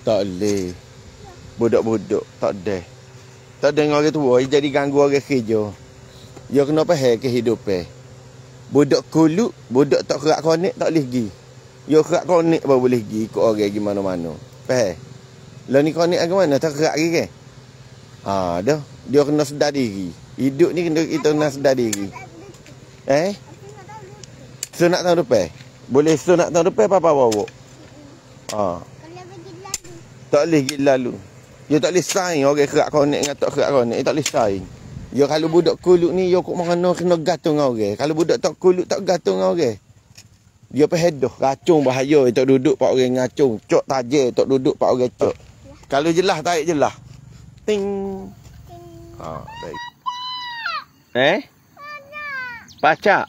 Tak boleh. Budak-budak tak ada. Tak ada dengan orang tua, dia jadi ganggu orang kerja. Dia kena faham kehidupan. Budak kuluk, budak tak kerak konek tak boleh pergi. Dia kerak konek baru boleh pergi ikut orang pergi mana-mana. Faham? Lah ni konek ke mana? Tak kerak lagi ke? Ha, dah. Dia kena sedar diri. Hidup ni kita kena sedar diri. Sunat tahun depan? Boleh sunat tahun depan apa bawa? Ha. Tak boleh pergi lalu. Dia tak boleh saing orang kerak konek dengan tak kerak konek. Dia tak boleh saing. Dia kalau budak kuluk ni, dia kok mana kena gantung dengan orang. Kalau budak tak kuluk, tak gantung dengan orang. Dia pehedoh. Racun bahaya. Dia tak duduk pak orang ngacung. Cok tajir. Tak duduk pak orang cok. Kalau jelas, tarik jelas. Ting. Ha, baik. Pacak.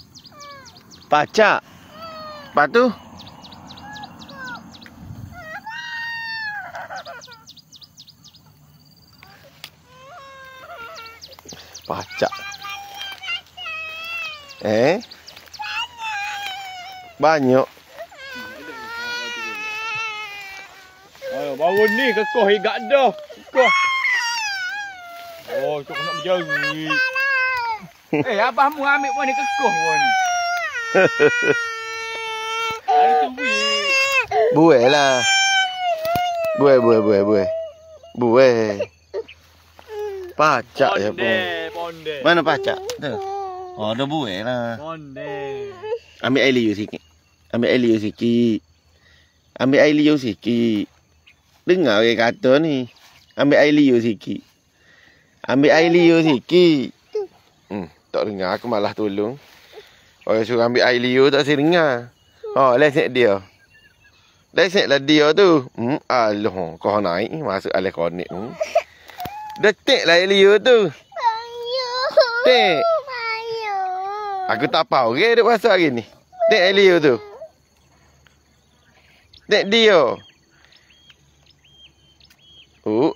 Pacak. Lepas tu? Pacak. Banyak. Ayo, baru ni kekoh igak dah. Kekoh. Oh, cok nak berjari. Abahmu ambil pun ni kekoh pun. Hari tu buai lah. Buai. Pacak je pun. Ponde. Mana pacak? Tu. Oh, dah buai lah. Ponde. Ambil air liur sikit. Ambil air liur sikit. Dengar orang kata ni. Ambil air liur sikit. Tak dengar, aku malah tolong. Orang suruh ambil air liur tak saya dengar. Oh, lesek dia. Leseklah dia tu. Alah, kau naik masuk alas konek tu. Detik lah air liur tu. Tek. Aku tak apa orang duk masuk hari ni. Tek air liur tu. Tek dia.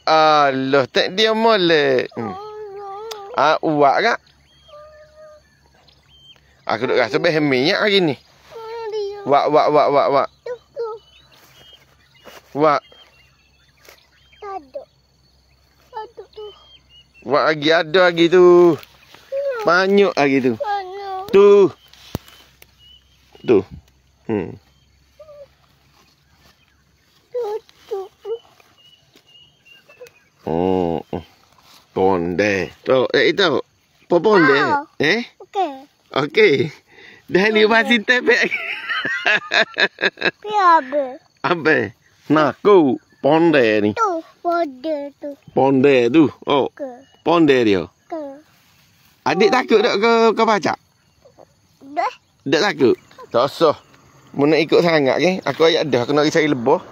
Alah, tek dia molek. Uak kak? Aku duk rasa minyak hari ni. Wak. Wak lagi ada lagi tu. Banyak lagi tu. Tu. Ponde. Tu, itu. Apa ponde? Okey. Dah ni masih tepek. Abe. Naku ponde ni. Ponde tu. Oh. Ponde dia. Adik takut tak ke pacak? Tak takut. Tak usah. Mu nak ikut sangat ke? Aku ayat dah, aku nak cari lebah.